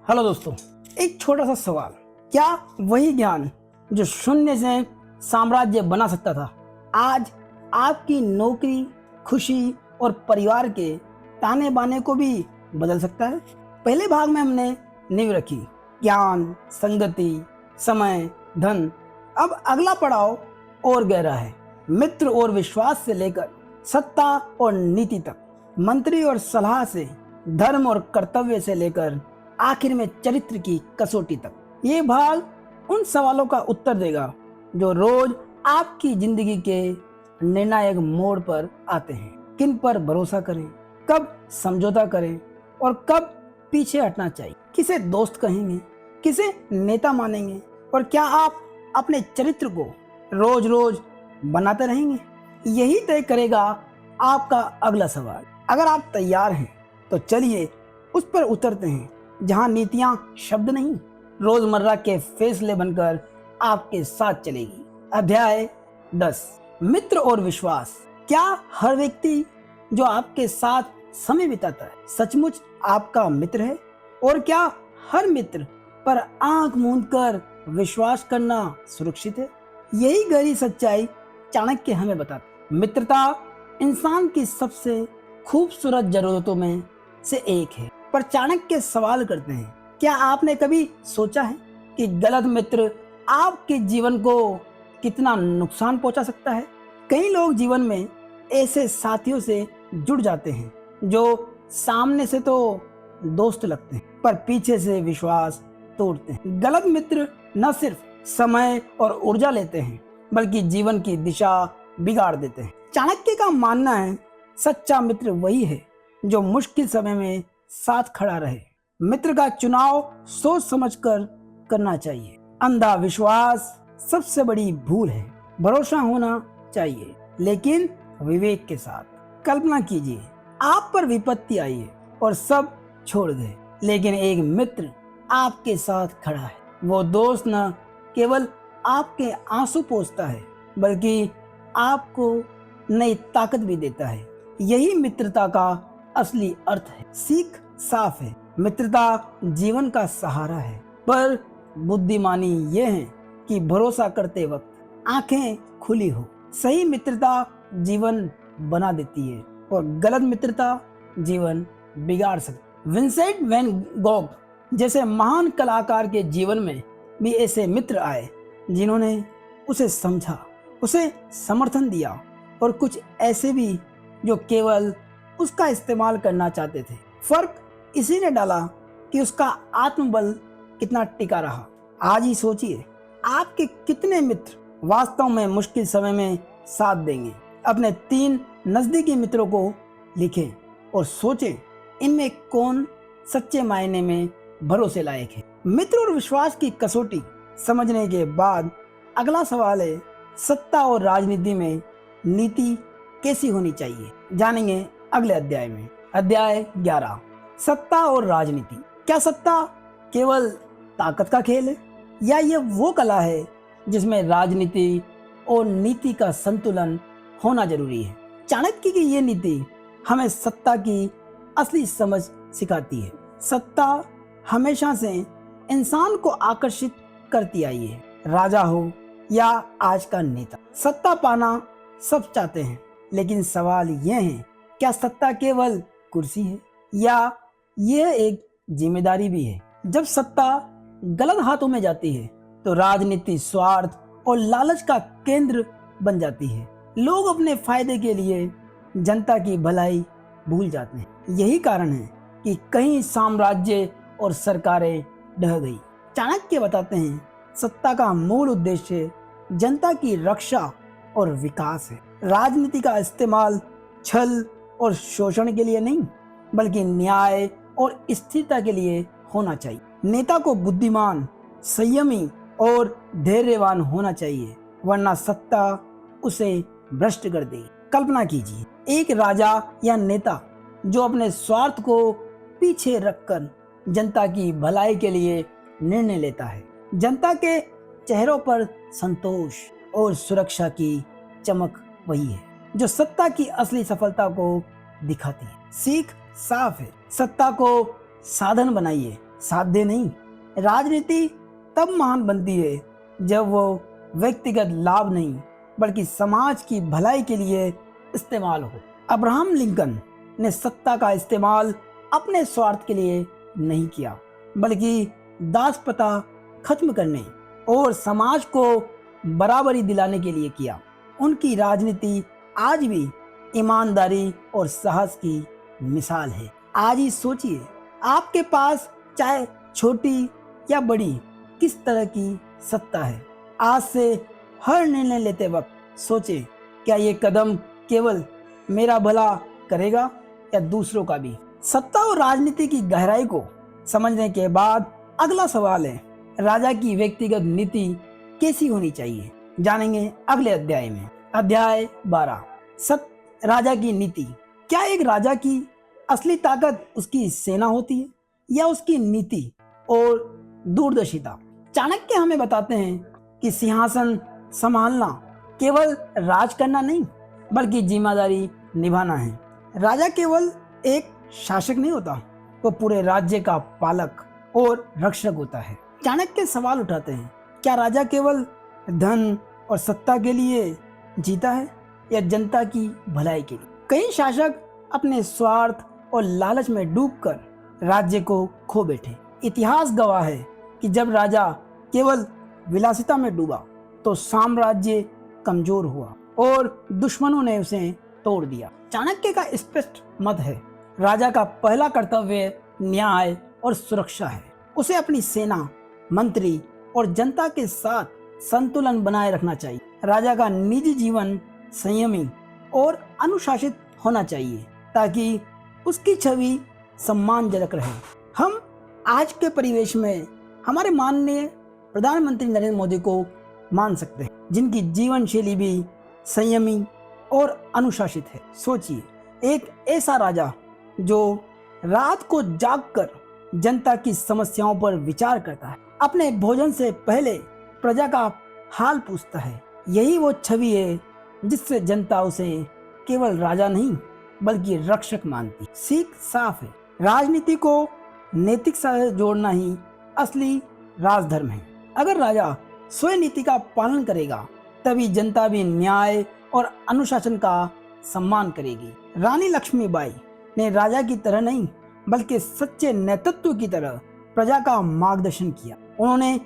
Hello दोस्तों, एक छोटा सा सवाल। क्या वही ज्ञान जो शून्य से साम्राज्य बना सकता था, आज आपकी नौकरी, खुशी और परिवार के ताने बाने को भी बदल सकता है? पहले भाग में हमने नींव रखी, ज्ञान, संगति, समय, धन। अब अगला पड़ाव और गहरा है। मित्र और विश्वास से लेकर सत्ता और नीति तक, मंत्री और सलाह से, धर्म और कर्तव्य से लेकर आखिर में चरित्र की कसौटी तक। ये भाग उन सवालों का उत्तर देगा जो रोज आपकी जिंदगी के निर्णायक मोड़ पर आते हैं। किन पर भरोसा करें, कब समझौता करें और कब पीछे हटना चाहिए, किसे दोस्त कहेंगे, किसे नेता मानेंगे, और क्या आप अपने चरित्र को रोज रोज बनाते रहेंगे? यही तय करेगा आपका अगला सवाल। अगर आप तैयार हैं तो चलिए उस पर उतरते हैं जहां नीतियां शब्द नहीं, रोजमर्रा के फैसले बनकर आपके साथ चलेगी। अध्याय 10, मित्र और विश्वास। क्या हर व्यक्ति जो आपके साथ समय बिताता है सचमुच आपका मित्र है? और क्या हर मित्र पर आंख मूंद कर विश्वास करना सुरक्षित है? यही गहरी सच्चाई चाणक्य हमें बताता। मित्रता इंसान की सबसे खूबसूरत जरूरतों में से एक है। पर चाणक्य सवाल करते हैं, क्या आपने कभी सोचा है कि गलत मित्र आपके जीवन को कितना नुकसान पहुंचा सकता है? कई लोग जीवन में ऐसे साथियों से जुड़ जाते हैं जो सामने से तो दोस्त लगते हैं पर पीछे से विश्वास तोड़ते हैं। गलत मित्र न सिर्फ समय और ऊर्जा लेते हैं बल्कि जीवन की दिशा बिगाड़ देते हैं। चाणक्य का मानना है, सच्चा मित्र वही है जो मुश्किल समय में साथ खड़ा रहे। मित्र का चुनाव सोच समझकर करना चाहिए। अंधा विश्वास सबसे बड़ी भूल है। भरोसा होना चाहिए लेकिन विवेक के साथ। कल्पना कीजिए, आप पर विपत्ति आई है और सब छोड़ गए, लेकिन एक मित्र आपके साथ खड़ा है। वो दोस्त न केवल आपके आंसू पोंछता है बल्कि आपको नई ताकत भी देता है। यही मित्रता का असली अर्थ है। सीख साफ है, मित्रता जीवन का सहारा है, पर बुद्धिमानी यह है कि भरोसा करते वक्त आंखें खुली हो। सही मित्रता जीवन बना देती है और गलत मित्रता जीवन बिगाड़ सकती है। विंसेंट वैन गॉग जैसे महान कलाकार के जीवन में भी ऐसे मित्र आए जिन्होंने उसे समझा, उसे समर्थन दिया, और कुछ ऐसे भी जो केवल उसका इस्तेमाल करना चाहते थे। फर्क इसी ने डाला कि उसका आत्मबल कितना टिका रहा। आज ही सोचिए, आपके कितने मित्र वास्तव में मुश्किल समय में साथ देंगे? अपने 3 नजदीकी मित्रों को लिखें और सोचें इनमें कौन सच्चे मायने में भरोसे लायक है। मित्र और विश्वास की कसौटी समझने के बाद अगला सवाल है, सत्ता और राजनीति में नीति कैसी होनी चाहिए? जानेंगे अगले अध्याय में। अध्याय 11, सत्ता और राजनीति। क्या सत्ता केवल ताकत का खेल है या ये वो कला है जिसमें राजनीति और नीति का संतुलन होना जरूरी है? चाणक्य की ये नीति हमें सत्ता की असली समझ सिखाती है। सत्ता हमेशा से इंसान को आकर्षित करती आई है, राजा हो या आज का नेता। सत्ता पाना सब चाहते हैं, लेकिन सवाल यह है, क्या सत्ता केवल कुर्सी है या यह एक जिम्मेदारी भी है? जब सत्ता गलत हाथों में जाती है तो राजनीति स्वार्थ और लालच का केंद्र बन जाती है। लोग अपने फायदे के लिए जनता की भलाई भूल जाते हैं। यही कारण है कि कई साम्राज्य और सरकारें ढह गई। चाणक्य बताते हैं, सत्ता का मूल उद्देश्य जनता की रक्षा और विकास है। राजनीति का इस्तेमाल छल और शोषण के लिए नहीं बल्कि न्याय और स्थिरता के लिए होना चाहिए। नेता को बुद्धिमान, संयमी और धैर्यवान होना चाहिए, वरना सत्ता उसे भ्रष्ट कर देगी। कल्पना कीजिए, एक राजा या नेता जो अपने स्वार्थ को पीछे रखकर जनता की भलाई के लिए निर्णय लेता है। जनता के चेहरों पर संतोष और सुरक्षा की चमक वही है जो सत्ता की असली सफलता को दिखाती है। सीख साफ है, सत्ता को साधन बनाइए साध्य नहीं। राजनीति तब महान बनती है जब वो व्यक्तिगत लाभ नहीं बल्कि समाज की भलाई के लिए इस्तेमाल हो। अब्राहम लिंकन ने सत्ता का इस्तेमाल अपने स्वार्थ के लिए नहीं किया बल्कि दासप्रथा खत्म करने और समाज को बराबरी दिलाने के लिए किया। उनकी राजनीति आज भी ईमानदारी और साहस की मिसाल है। आज ही सोचिए, आपके पास चाहे छोटी या बड़ी किस तरह की सत्ता है। आज से हर निर्णय लेते वक्त सोचें, क्या ये कदम केवल मेरा भला करेगा या दूसरों का भी। सत्ता और राजनीति की गहराई को समझने के बाद अगला सवाल है, राजा की व्यक्तिगत नीति कैसी होनी चाहिए। जानेंगे अगले अध्याय में। अध्याय 12, राजा की नीति। क्या एक राजा की असली ताकत उसकी सेना होती है या उसकी नीति और दूरदर्शिता। चाणक्य हमें बताते हैं कि सिंहासन संभालना केवल राज करना नहीं बल्कि जिम्मेदारी निभाना है। राजा केवल एक शासक नहीं होता, वो पूरे राज्य का पालक और रक्षक होता है। चाणक्य सवाल उठाते हैं, क्या राजा केवल धन और सत्ता के लिए जीता है या जनता की भलाई के लिए। कई शासक अपने स्वार्थ और लालच में डूबकर राज्य को खो बैठे। इतिहास गवाह है कि जब राजा केवल विलासिता में डूबा तो साम्राज्य कमजोर हुआ और दुश्मनों ने उसे तोड़ दिया। चाणक्य का स्पष्ट मत है, राजा का पहला कर्तव्य न्याय और सुरक्षा है। उसे अपनी सेना, मंत्री और जनता के साथ संतुलन बनाए रखना चाहिए। राजा का निजी जीवन संयमी और अनुशासित होना चाहिए ताकि उसकी छवि सम्मानजनक रहे। हम आज के परिवेश में हमारे माननीय प्रधानमंत्री नरेंद्र मोदी को मान सकते हैं, जिनकी जीवन शैली भी संयमी और अनुशासित है। सोचिए, एक ऐसा राजा जो रात को जागकर जनता की समस्याओं पर विचार करता है, अपने भोजन से पहले प्रजा का हाल पूछता है। यही वो छवि है जिससे जनता उसे केवल राजा नहीं बल्कि रक्षक मानती। सीख साफ है, राजनीति को नैतिक से जोड़ना ही असली राजधर्म है। अगर राजा स्वयं नीति का पालन करेगा तभी जनता भी न्याय और अनुशासन का सम्मान करेगी। रानी लक्ष्मीबाई ने राजा की तरह नहीं बल्कि सच्चे नेतृत्व की तरह प्रजा का मार्गदर्शन किया। उन्होंने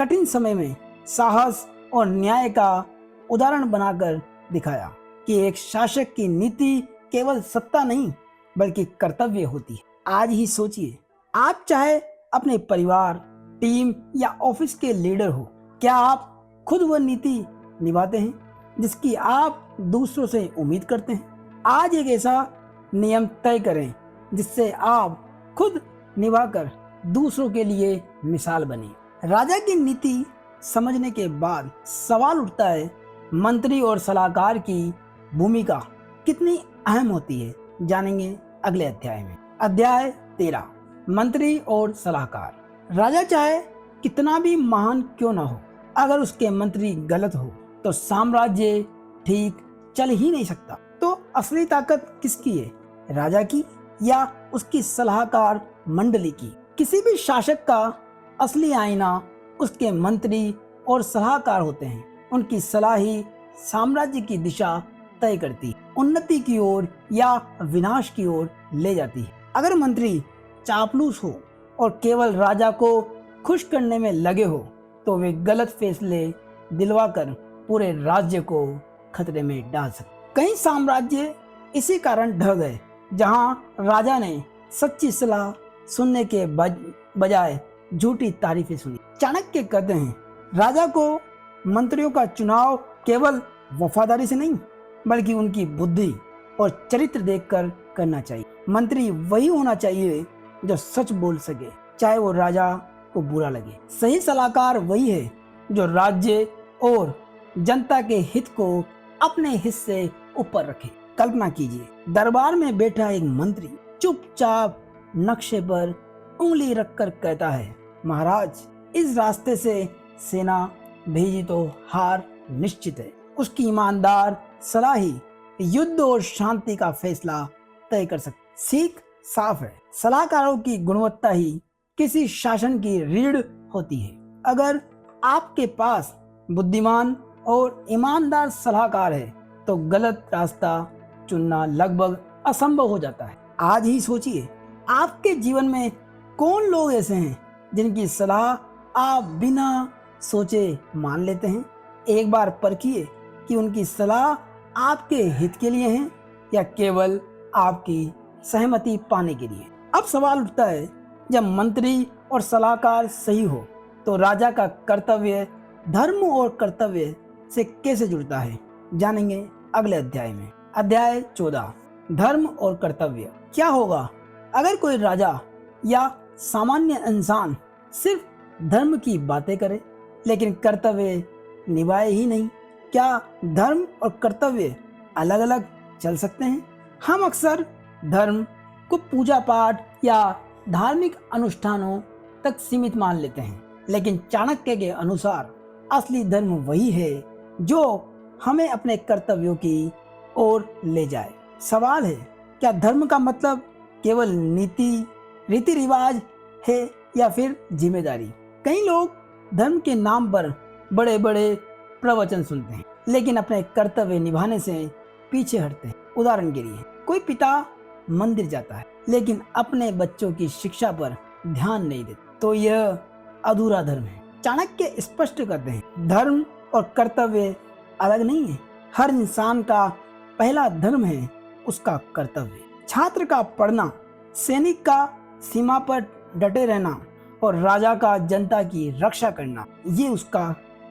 कठिन समय में साहस और न्याय का उदाहरण बनाकर दिखाया कि एक शासक की नीति केवल सत्ता नहीं बल्कि कर्तव्य होती है। आज ही सोचिए, आप चाहे अपने परिवार, टीम या ऑफिस के लीडर हो, क्या आप खुद वह नीति निभाते हैं जिसकी आप दूसरों से उम्मीद करते हैं। आज एक ऐसा नियम तय करें जिससे आप खुद निभाकर दूसरों के लिए मिसाल बने। राजा की नीति समझने के बाद सवाल उठता है, मंत्री और सलाहकार की भूमिका कितनी अहम होती है। जानेंगे अगले अध्याय में। अध्याय 13, मंत्री और सलाहकार। राजा चाहे कितना भी महान क्यों ना हो, अगर उसके मंत्री गलत हो तो साम्राज्य ठीक चल ही नहीं सकता। तो असली ताकत किसकी है, राजा की या उसकी सलाहकार मंडली की। किसी भी शासक का असली आईना उसके मंत्री और सलाहकार होते हैं। उनकी सलाह ही साम्राज्य की दिशा तय करती है, उन्नति की ओर या विनाश की ओर ले जाती है। अगर मंत्री चापलूस हो और केवल राजा को खुश करने में लगे हो तो वे गलत फैसले दिलवाकर पूरे राज्य को खतरे में डाल सकते। कई साम्राज्य इसी कारण ढह गए जहां राजा ने सच्ची सलाह सुनने के बजाय झूठी तारीफें सुनी। चाणक्य कहते हैं, राजा को मंत्रियों का चुनाव केवल वफादारी से नहीं बल्कि उनकी बुद्धि और चरित्र देखकर करना चाहिए। मंत्री वही होना चाहिए जो सच बोल सके, चाहे वो राजा को बुरा लगे। सही सलाहकार वही है जो राज्य और जनता के हित को अपने हिस्से ऊपर रखे। कल्पना कीजिए, दरबार में बैठा एक मंत्री चुपचाप नक्शे पर उंगली रखकर कहता है, महाराज इस रास्ते से सेना भेजी तो हार निश्चित है। उसकी ईमानदार सलाह ही युद्ध और शांति का फैसला तय कर सकती। सीख साफ है, सलाहकारों की गुणवत्ता ही किसी शासन की रीढ़ होती है। अगर आपके पास बुद्धिमान और ईमानदार सलाहकार है तो गलत रास्ता चुनना लगभग असंभव हो जाता है। आज ही सोचिए, आपके जीवन में कौन लोग ऐसे हैं जिनकी सलाह आप बिना सोचे मान लेते हैं। एक बार परखिए कि उनकी सलाह आपके हित के लिए है या केवल आपकी सहमति पाने के लिए। अब सवाल उठता है, जब मंत्री और सलाहकार सही हो तो राजा का कर्तव्य धर्म और कर्तव्य से कैसे जुड़ता है, जानेंगे अगले अध्याय में। अध्याय 14, धर्म और कर्तव्य। क्या होगा अगर कोई राजा या सामान्य इंसान सिर्फ धर्म की बातें करे लेकिन कर्तव्य निभाए ही नहीं? क्या धर्म और कर्तव्य अलग अलग चल सकते हैं? हम अक्सर धर्म को पूजा पाठ या धार्मिक अनुष्ठानों तक सीमित मान लेते हैं, लेकिन चाणक्य के अनुसार असली धर्म वही है जो हमें अपने कर्तव्यों की ओर ले जाए। सवाल है, क्या धर्म का मतलब केवल नीति रीति रिवाज है या फिर जिम्मेदारी? कई लोग धर्म के नाम पर बड़े बड़े प्रवचन सुनते हैं लेकिन अपने कर्तव्य निभाने से पीछे हटते हैं। उदाहरण के लिए, कोई पिता मंदिर जाता है लेकिन अपने बच्चों की शिक्षा पर ध्यान नहीं देता, तो यह अधूरा धर्म है। चाणक्य स्पष्ट करते हैं, धर्म और कर्तव्य अलग नहीं है। हर इंसान का पहला धर्म है उसका कर्तव्य। छात्र का पढ़ना, सैनिक का सीमा पर डटे रहना और राजा का जनता की रक्षा करना, ये उसका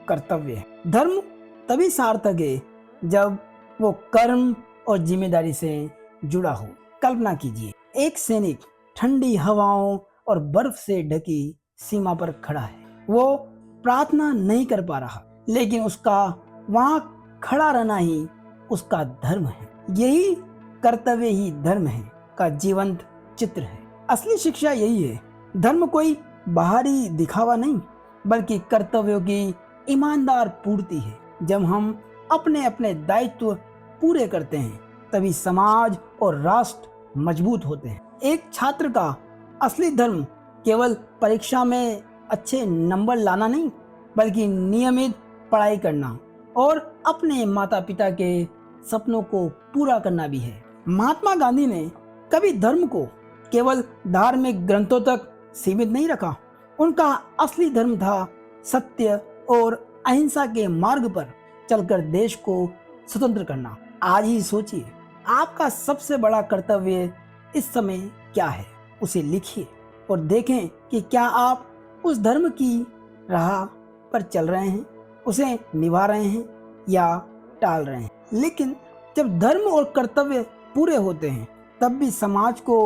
कर्तव्य है। धर्म तभी सार्थक है जब वो कर्म और जिम्मेदारी से जुड़ा हो। कल्पना कीजिए, एक सैनिक ठंडी हवाओं और बर्फ से ढकी सीमा पर खड़ा है। वो प्रार्थना नहीं कर पा रहा लेकिन उसका वहां खड़ा रहना ही उसका धर्म है। यही कर्तव्य ही धर्म है का जीवंत चित्र है। असली शिक्षा यही है, धर्म कोई बाहरी दिखावा नहीं बल्कि कर्तव्यों की ईमानदार पूर्ति है। जब हम अपने अपने दायित्व पूरे करते हैं तभी समाज और राष्ट्र मजबूत होते हैं। एक छात्र का असली धर्म केवल परीक्षा में अच्छे नंबर लाना नहीं बल्कि नियमित पढ़ाई करना और अपने माता पिता के सपनों को पूरा करना भी है। महात्मा गांधी ने कभी धर्म को केवल धार्मिक ग्रंथों तक सीमित नहीं रखा। उनका असली धर्म था सत्य और अहिंसा के मार्ग पर चलकर देश को स्वतंत्र करना। आज ही सोचिए, आपका सबसे बड़ा कर्तव्य इस समय क्या है? उसे लिखिए और देखें कि क्या आप उस धर्म की राह पर चल रहे हैं, उसे निभा रहे हैं या टाल रहे हैं। लेकिन जब धर्म और कर्तव्य पूरे होते हैं तब भी समाज को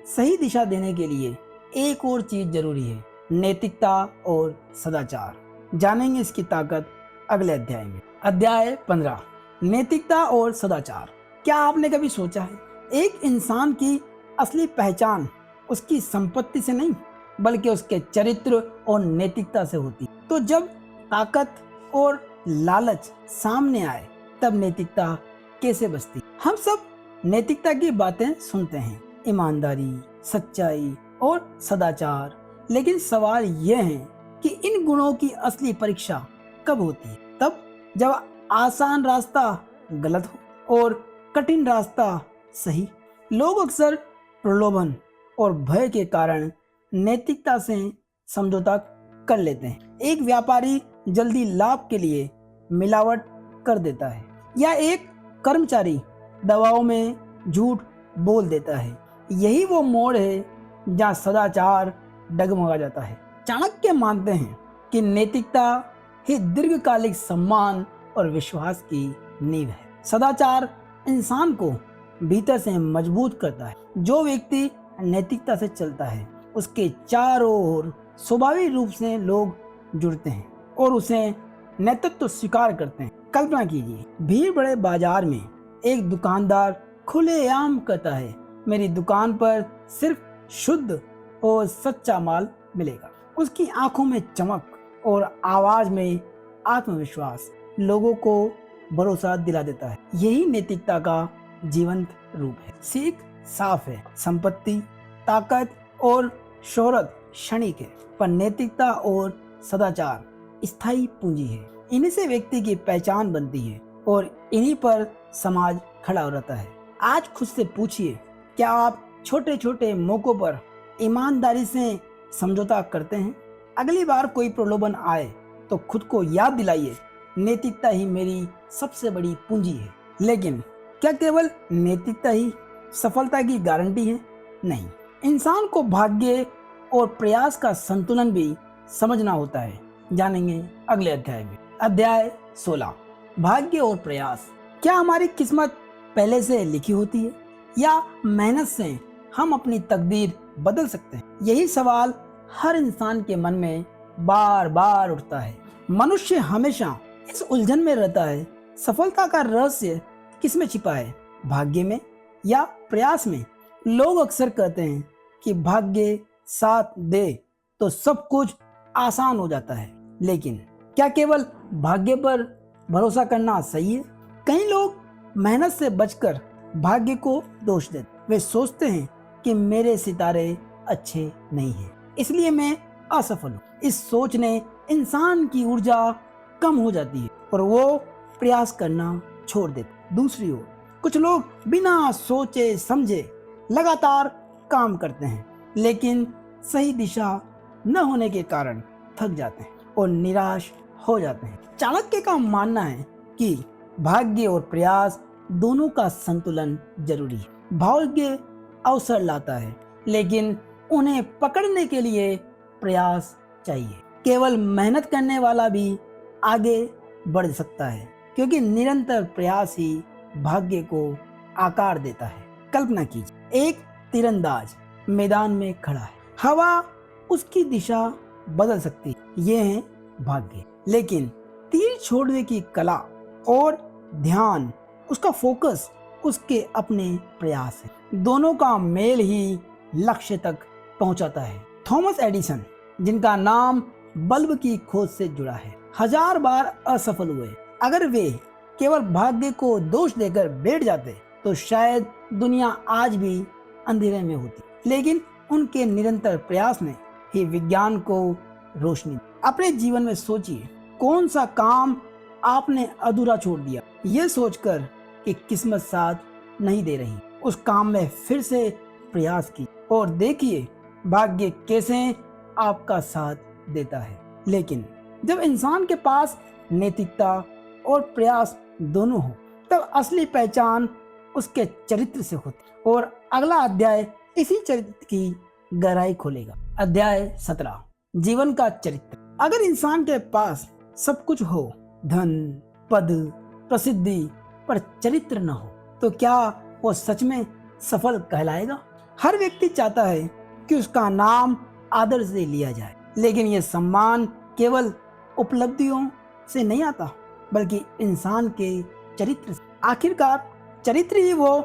सही दिशा देने के लिए एक और चीज जरूरी है, नैतिकता और सदाचार। जानेंगे इसकी ताकत अगले अध्याय में। अध्याय 15, नैतिकता और सदाचार। क्या आपने कभी सोचा है, एक इंसान की असली पहचान उसकी संपत्ति से नहीं बल्कि उसके चरित्र और नैतिकता से होती। तो जब ताकत और लालच सामने आए तब नैतिकता कैसे बचती? हम सब नैतिकता की बातें सुनते हैं, ईमानदारी, सच्चाई और सदाचार, लेकिन सवाल यह है कि इन गुणों की असली परीक्षा कब होती है? तब जब आसान रास्ता गलत हो और कठिन रास्ता सही। लोग अक्सर प्रलोभन और भय के कारण नैतिकता से समझौता कर लेते हैं। एक व्यापारी जल्दी लाभ के लिए मिलावट कर देता है या एक कर्मचारी दवाओं में झूठ बोल देता है। यही वो मोड़ है जहाँ सदाचार डगमगा जाता है। चाणक्य मानते हैं कि नैतिकता ही दीर्घकालिक सम्मान और विश्वास की नींव है। सदाचार इंसान को भीतर से मजबूत करता है। जो व्यक्ति नैतिकता से चलता है उसके चारों ओर स्वाभाविक रूप से लोग जुड़ते हैं और उसे नेतृत्व स्वीकार करते हैं। कल्पना कीजिए, भीड़ भरे बाजार में एक दुकानदार खुलेआम कहता है, मेरी दुकान पर सिर्फ शुद्ध और सच्चा माल मिलेगा। उसकी आंखों में चमक और आवाज में आत्मविश्वास लोगों को भरोसा दिला देता है। यही नैतिकता का जीवंत रूप है। सीख साफ है, संपत्ति, ताकत और शोहरत क्षणिक है, पर नैतिकता और सदाचार स्थायी पूंजी है। इन्हीं से व्यक्ति की पहचान बनती है और इन्हीं पर समाज खड़ा रहता है। आज खुद से पूछिए, क्या आप छोटे छोटे मौकों पर ईमानदारी से समझौता करते हैं? अगली बार कोई प्रलोभन आए तो खुद को याद दिलाइए, नैतिकता ही मेरी सबसे बड़ी पूंजी है। लेकिन क्या केवल नैतिकता ही सफलता की गारंटी है? नहीं, इंसान को भाग्य और प्रयास का संतुलन भी समझना होता है। जानेंगे अगले अध्याय में। अध्याय 16, भाग्य और प्रयास। क्या हमारी किस्मत पहले से लिखी होती है या मेहनत से हम अपनी तकदीर बदल सकते हैं? यही सवाल हर इंसान के मन में बार बार उठता है। मनुष्य हमेशा इस उलझन में रहता है, सफलता का रहस्य किसमें छिपा है, भाग्य में या प्रयास में? लोग अक्सर कहते हैं कि भाग्य साथ दे तो सब कुछ आसान हो जाता है, लेकिन क्या केवल भाग्य पर भरोसा करना सही है? कई लोग मेहनत से बचकर भाग्य को दोष देते। वे सोचते हैं कि मेरे सितारे अच्छे नहीं हैं, इसलिए मैं असफल हूँ। इस सोच ने इंसान की ऊर्जा कम हो जाती है और वो प्रयास करना छोड़ देते। दूसरी ओर कुछ लोग बिना सोचे समझे लगातार काम करते हैं, लेकिन सही दिशा न होने के कारण थक जाते हैं और निराश हो जाते हैं। चाणक्य का मानना है कि भाग्य और प्रयास दोनों का संतुलन जरूरी है। भाग्य अवसर लाता है, लेकिन उन्हें पकड़ने के लिए प्रयास चाहिए। केवल मेहनत करने वाला भी आगे बढ़ सकता है, क्योंकि निरंतर प्रयास ही भाग्य को आकार देता है। कल्पना कीजिए, एक तीरंदाज मैदान में खड़ा है, हवा उसकी दिशा बदल सकती है, ये है भाग्य। लेकिन तीर छोड़ने की कला और ध्यान, उसका फोकस उसके अपने प्रयास है। दोनों का मेल ही लक्ष्य तक पहुंचाता है। थॉमस एडिसन, जिनका नाम बल्ब की खोज से जुड़ा है, 1000 बार असफल हुए। अगर वे केवल भाग्य को दोष देकर बैठ जाते तो शायद दुनिया आज भी अंधेरे में होती, लेकिन उनके निरंतर प्रयास ने ही विज्ञान को रोशनी दी। अपने जीवन में सोचिए, कौन सा काम आपने अधूरा छोड़ दिया, ये सोचकर कि किस्मत साथ नहीं दे रही। उस काम में फिर से प्रयास की और देखिए भाग्य कैसे आपका साथ देता है। लेकिन जब इंसान के पास नैतिकता और प्रयास दोनों हो, तब असली पहचान उसके चरित्र से होती। और अगला अध्याय इसी चरित्र की गहराई खोलेगा। अध्याय 17, जीवन का चरित्र। अगर इंसान के पास सब कुछ हो, धन, पद, प्रसिद्धि, पर चरित्र न हो, तो क्या वो सच में सफल कहलाएगा? हर व्यक्ति चाहता है कि उसका नाम आदर से लिया जाए, लेकिन यह सम्मान केवल उपलब्धियों से नहीं आता, बल्कि इंसान के चरित्र से। आखिरकार चरित्र ही वो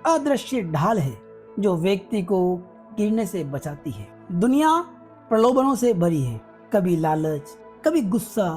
अदृश्य ढाल है जो व्यक्ति को गिरने से बचाती है। दुनिया प्रलोभनों से भरी है, कभी लालच, कभी गुस्सा,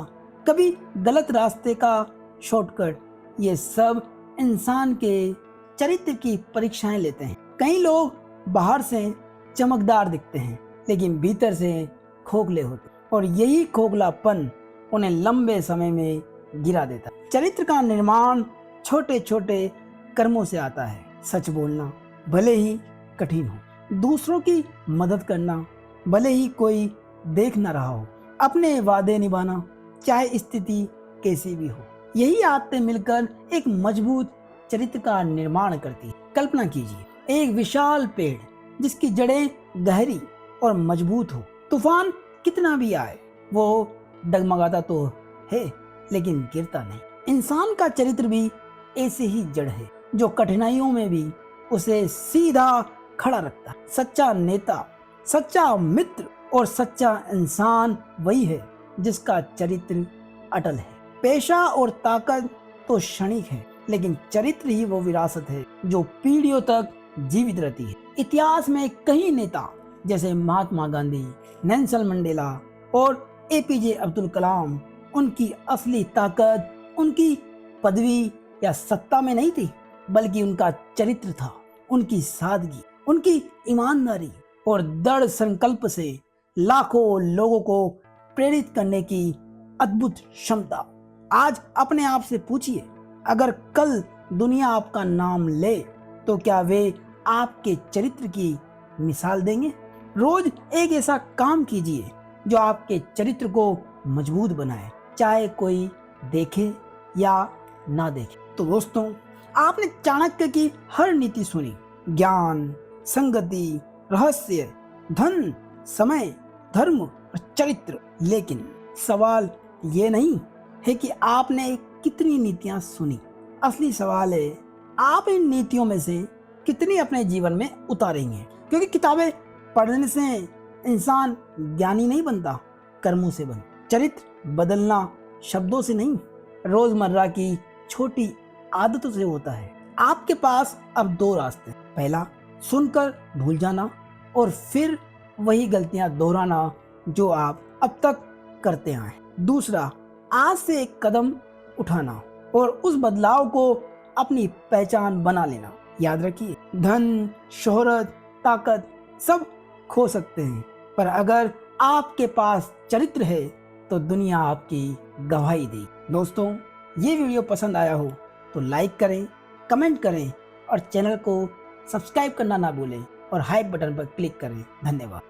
कभी गलत रास्ते का शॉर्टकट। ये सब इंसान के चरित्र की परीक्षाएं लेते हैं। कई लोग बाहर से चमकदार दिखते हैं, लेकिन भीतर से खोखले होते हैं, और यही खोखलापन उन्हें लंबे समय में गिरा देता है। चरित्र का निर्माण छोटे छोटे कर्मों से आता है। सच बोलना भले ही कठिन हो, दूसरों की मदद करना भले ही कोई देख न रहा हो, अपने वादे निभाना चाहे स्थिति कैसी भी हो, यही आदतें मिलकर एक मजबूत चरित्र का निर्माण करती है। कल्पना कीजिए, एक विशाल पेड़ जिसकी जड़ें गहरी और मजबूत हो। तूफान कितना भी आए वो डगमगाता तो है, लेकिन गिरता नहीं। इंसान का चरित्र भी ऐसे ही जड़ है जो कठिनाइयों में भी उसे सीधा खड़ा रखता है। सच्चा नेता, सच्चा मित्र और सच्चा इंसान वही है जिसका चरित्र अटल है। पेशा और ताकत तो क्षणिक है, लेकिन चरित्र ही वो विरासत है जो पीढ़ियों तक जीवित रहती है। इतिहास में कई नेता जैसे महात्मा गांधी, नेल्सन मंडेला और एपीजे अब्दुल कलाम, उनकी असली ताकत उनकी पदवी या सत्ता में नहीं थी, बल्कि उनका चरित्र था। उनकी सादगी, उनकी ईमानदारी और दृढ़ संकल्प से लाखों लोगों को प्रेरित करने की अद्भुत क्षमता। आज अपने आप से पूछिए, अगर कल दुनिया आपका नाम ले तो क्या वे आपके चरित्र की मिसाल देंगे? रोज एक ऐसा काम कीजिए जो आपके चरित्र को मजबूत बनाए, चाहे कोई देखे या ना देखे। तो दोस्तों, आपने चाणक्य की हर नीति सुनी, ज्ञान, संगति, रहस्य, धन, समय, धर्म और चरित्र। लेकिन सवाल ये नहीं है कि आपने कितनी नीतियां सुनी। असली सवाल है, आप इन नीतियों में से कितनी अपने जीवन में उतारेंगे। क्योंकि किताबें पढ़ने से इंसान ज्ञानी नहीं बनता, कर्मों से बनता। चरित्र बदलना शब्दों से नहीं, रोजमर्रा की छोटी आदतों से होता है। आपके पास अब दो रास्ते हैं। पहला, सुनकर भूल जाना और फिर वही गलतियां दोहराना जो आप अब तक करते आए। दूसरा, आज से एक कदम उठाना और उस बदलाव को अपनी पहचान बना लेना। याद रखिए, धन, शोहरत, ताकत सब खो सकते हैं, पर अगर आपके पास चरित्र है तो दुनिया आपकी गवाही देगी। दोस्तों, ये वीडियो पसंद आया हो तो लाइक करें, कमेंट करें और चैनल को सब्सक्राइब करना ना भूलें और हाइप बटन पर क्लिक करें। धन्यवाद।